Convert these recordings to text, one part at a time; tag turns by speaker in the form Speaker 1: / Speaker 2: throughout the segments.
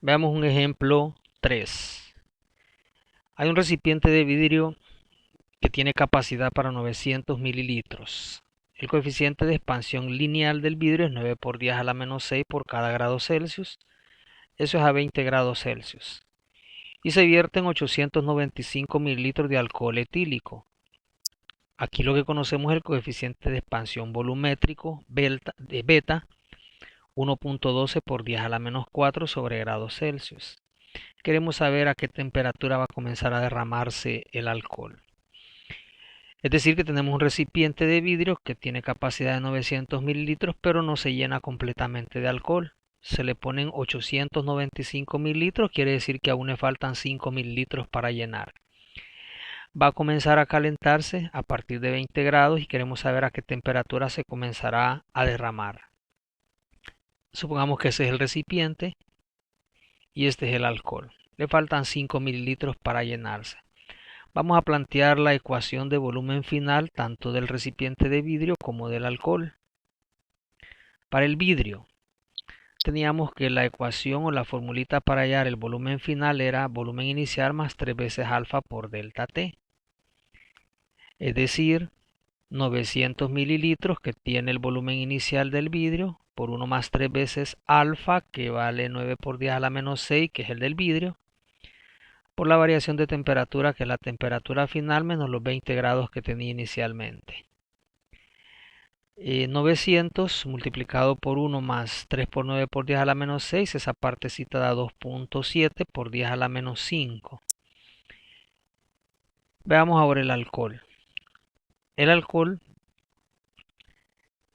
Speaker 1: Veamos un ejemplo 3. Hay un recipiente de vidrio que tiene capacidad para 900 mililitros. El coeficiente de expansión lineal del vidrio es 9 por 10 a la menos 6 por cada grado Celsius. Eso es a 20 grados Celsius. Y se vierten 895 mililitros de alcohol etílico. Aquí lo que conocemos es el coeficiente de expansión volumétrico de beta, 1.12 por 10 a la menos 4 sobre grados Celsius. Queremos saber a qué temperatura va a comenzar a derramarse el alcohol. Es decir, que tenemos un recipiente de vidrio que tiene capacidad de 900 mililitros, pero no se llena completamente de alcohol. Se le ponen 895 mililitros, quiere decir que aún le faltan 5 mililitros para llenar. Va a comenzar a calentarse a partir de 20 grados y queremos saber a qué temperatura se comenzará a derramar. Supongamos que ese es el recipiente y este es el alcohol. Le faltan 5 mililitros para llenarse. Vamos a plantear la ecuación de volumen final tanto del recipiente de vidrio como del alcohol. Para el vidrio, teníamos que la ecuación o la formulita para hallar el volumen final era volumen inicial más 3 veces alfa por delta T. Es decir, 900 mililitros que tiene el volumen inicial del vidrio por 1 más 3 veces alfa, que vale 9 por 10 a la menos 6, que es el del vidrio, por la variación de temperatura, que es la temperatura final menos los 20 grados que tenía inicialmente. 900 multiplicado por 1 más 3 por 9 por 10 a la menos 6, esa partecita da 2.7 por 10 a la menos 5. Veamos ahora el alcohol. El alcohol,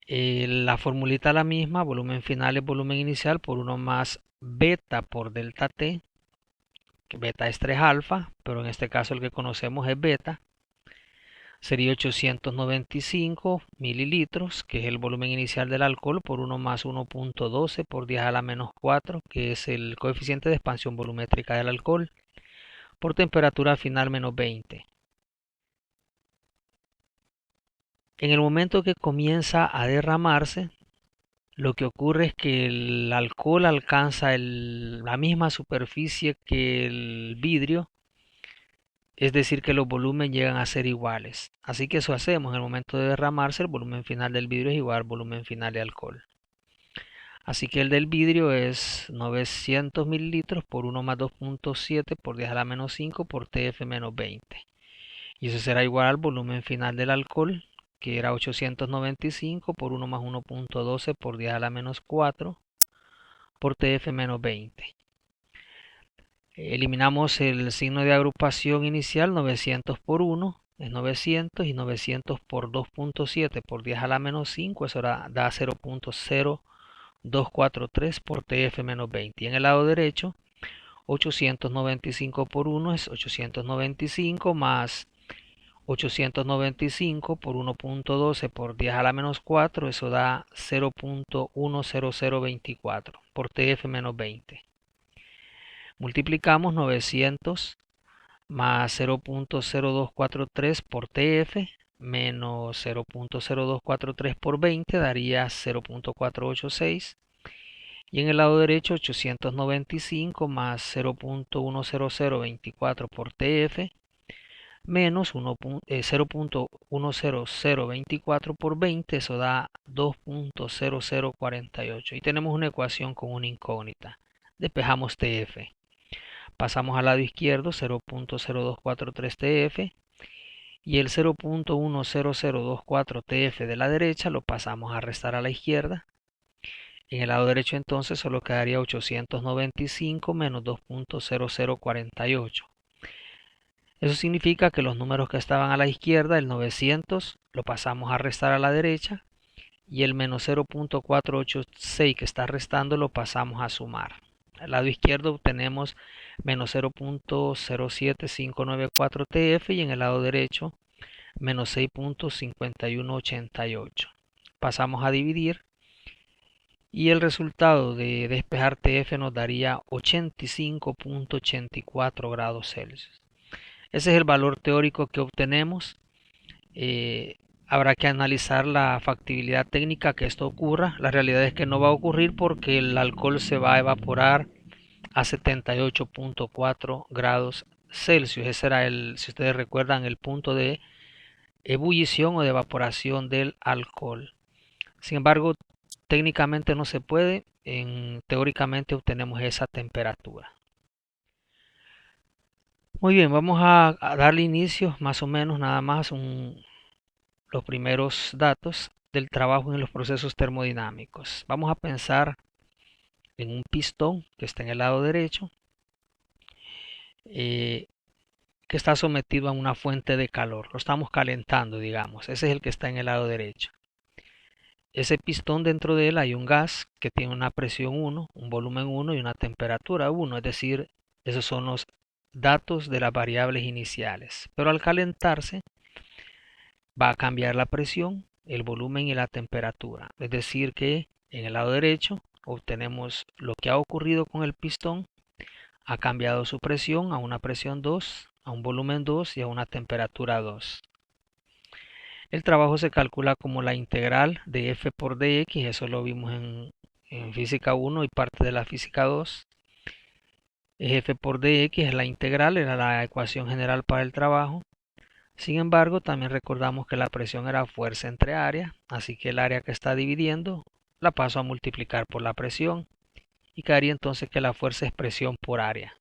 Speaker 1: la formulita la misma, volumen final es volumen inicial por 1 más beta por delta T, que beta es 3 alfa, pero en este caso el que conocemos es beta. Sería 895 mililitros, que es el volumen inicial del alcohol, por 1 más 1.12 por 10 a la menos 4, que es el coeficiente de expansión volumétrica del alcohol, por temperatura final menos 20. En el momento que comienza a derramarse, lo que ocurre es que el alcohol alcanza la misma superficie que el vidrio, es decir, que los volúmenes llegan a ser iguales. Así que eso hacemos. En el momento de derramarse, el volumen final del vidrio es igual al volumen final de alcohol. Así que el del vidrio es 900 mililitros por 1 más 2.7 por 10 a la menos 5 por TF menos 20. Y eso será igual al volumen final del alcohol, que era 895 por 1 más 1.12 por 10 a la menos 4 por TF menos 20. Eliminamos el signo de agrupación inicial, 900 por 1 es 900 y 900 por 2.7 por 10 a la menos 5, eso da 0.0243 por TF menos 20. Y en el lado derecho, 895 por 1 es 895 más 895 por 1.12 por 10 a la menos 4, eso da 0.10024 por TF menos 20. Multiplicamos 900 más 0.0243 por TF menos 0.0243 por 20 daría 0.486. Y en el lado derecho 895 más 0.10024 por TF menos 0.10024 por 20, eso da 2.0048. Y tenemos una ecuación con una incógnita. Despejamos TF. Pasamos al lado izquierdo 0.0243 TF y el 0.10024 TF de la derecha lo pasamos a restar a la izquierda. En el lado derecho entonces solo quedaría 895 menos 2.0048. Eso significa que los números que estaban a la izquierda, el 900, lo pasamos a restar a la derecha y el menos 0.486 que está restando lo pasamos a sumar. Al lado izquierdo obtenemos menos 0.07594 TF y en el lado derecho menos 6.5188. Pasamos a dividir y el resultado de despejar TF nos daría 85.84 grados Celsius. Ese es el valor teórico que obtenemos. Habrá que analizar la factibilidad técnica que esto ocurra. La realidad es que no va a ocurrir porque el alcohol se va a evaporar a 78.4 grados Celsius. Ese era si ustedes recuerdan, el punto de ebullición o de evaporación del alcohol. Sin embargo, técnicamente no se puede, teóricamente obtenemos esa temperatura. Muy bien, vamos a darle inicio más o menos nada más los primeros datos del trabajo en los procesos termodinámicos. Vamos a pensar en un pistón que está en el lado derecho, que está sometido a una fuente de calor. Lo estamos calentando, digamos. Ese es el que está en el lado derecho. Ese pistón, dentro de él hay un gas que tiene una presión 1, un volumen 1 y una temperatura 1. Es decir, esos son los datos de las variables iniciales. Pero al calentarse va a cambiar la presión, el volumen y la temperatura. Es decir, que en el lado derecho obtenemos lo que ha ocurrido con el pistón. Ha cambiado su presión a una presión 2, a un volumen 2 y a una temperatura 2. El trabajo se calcula como la integral de f por dx, eso lo vimos en física 1 y parte de la física 2. F por dx es la integral, era la ecuación general para el trabajo. Sin embargo, también recordamos que la presión era fuerza entre área, así que el área que está dividiendo la paso a multiplicar por la presión y quedaría entonces que la fuerza es presión por área.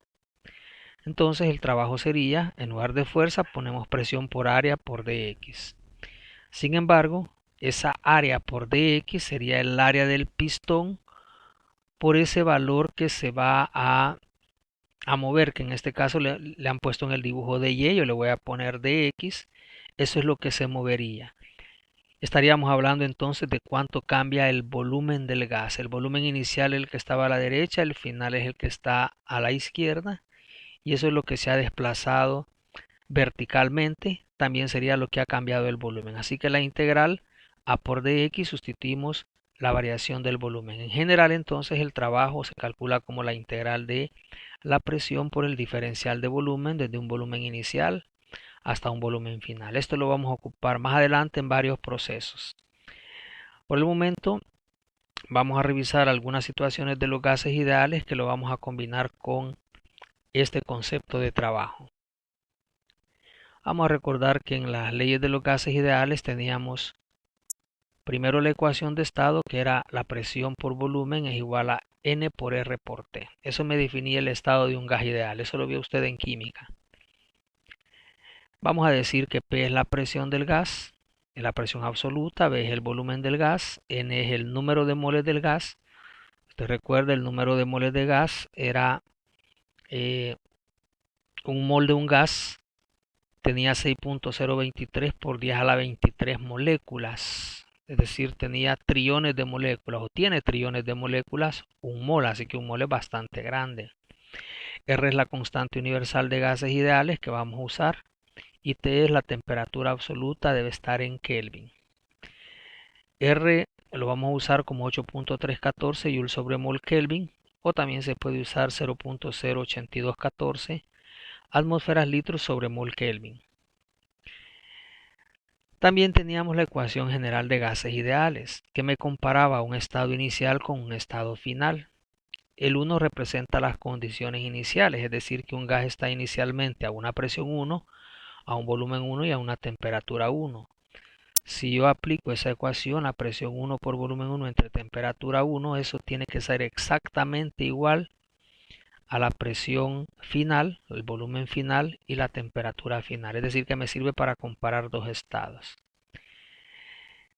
Speaker 1: Entonces el trabajo sería, en lugar de fuerza, ponemos presión por área por dx. Sin embargo, esa área por dx sería el área del pistón por ese valor que se va a mover, que en este caso le han puesto en el dibujo de y, yo le voy a poner dx. Eso es lo que se movería. Estaríamos hablando entonces de cuánto cambia el volumen del gas. El volumen inicial es el que estaba a la derecha, el final es el que está a la izquierda, y eso es lo que se ha desplazado verticalmente. También sería lo que ha cambiado el volumen. Así que la integral a por dx sustituimos la variación del volumen. En general, entonces, el trabajo se calcula como la integral de la presión por el diferencial de volumen desde un volumen inicial hasta un volumen final. Esto lo vamos a ocupar más adelante en varios procesos. Por el momento vamos a revisar algunas situaciones de los gases ideales que lo vamos a combinar con este concepto de trabajo. Vamos a recordar que en las leyes de los gases ideales teníamos primero la ecuación de estado, que era la presión por volumen es igual a N por R por T. Eso me definía el estado de un gas ideal. Eso lo vio usted en química. Vamos a decir que P es la presión del gas, es la presión absoluta, B es el volumen del gas, N es el número de moles del gas. Usted recuerda, el número de moles de gas era un mol de un gas tenía 6.023 por 10 a la 23 moléculas. Es decir, tenía trillones de moléculas o tiene trillones de moléculas un mol, así que un mol es bastante grande. R es la constante universal de gases ideales que vamos a usar y T es la temperatura absoluta, debe estar en Kelvin. R lo vamos a usar como 8.314 Joule sobre mol Kelvin, o también se puede usar 0.08214 atmósferas litros sobre mol Kelvin. También teníamos la ecuación general de gases ideales, que me comparaba un estado inicial con un estado final. El 1 representa las condiciones iniciales, es decir, que un gas está inicialmente a una presión 1, a un volumen 1 y a una temperatura 1. Si yo aplico esa ecuación, la presión 1 por volumen 1 entre temperatura 1, eso tiene que ser exactamente igual a la presión final, el volumen final y la temperatura final. Es decir, que me sirve para comparar dos estados.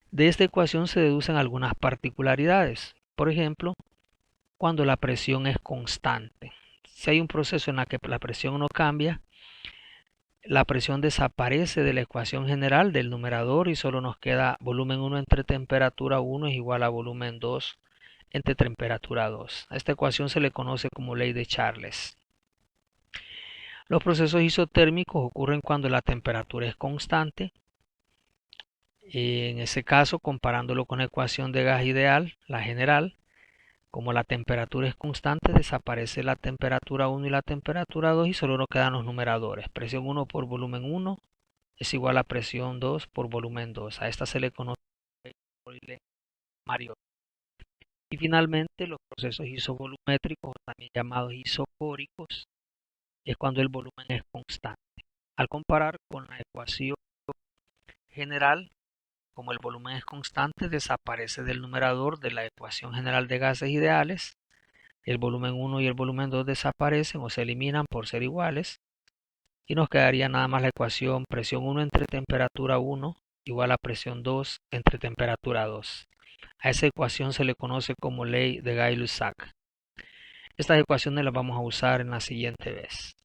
Speaker 1: De esta ecuación se deducen algunas particularidades. Por ejemplo, cuando la presión es constante. Si hay un proceso en el que la presión no cambia, la presión desaparece de la ecuación general del numerador y solo nos queda volumen 1 entre temperatura 1 es igual a volumen 2 entre temperatura 2. A esta ecuación se le conoce como ley de Charles. Los procesos isotérmicos ocurren cuando la temperatura es constante. En ese caso, comparándolo con la ecuación de gas ideal, la general, como la temperatura es constante, desaparece la temperatura 1 y la temperatura 2 y solo nos quedan los numeradores. Presión 1 por volumen 1 es igual a presión 2 por volumen 2. A esta se le conoce como Mario. Y finalmente, los procesos isovolumétricos, también llamados isocóricos, es cuando el volumen es constante. Al comparar con la ecuación general, como el volumen es constante, desaparece del numerador de la ecuación general de gases ideales. El volumen 1 y el volumen 2 desaparecen o se eliminan por ser iguales. Y nos quedaría nada más la ecuación presión 1 entre temperatura 1 igual a presión 2 entre temperatura 2. A esa ecuación se le conoce como ley de Gay-Lussac. Estas ecuaciones las vamos a usar en la siguiente vez.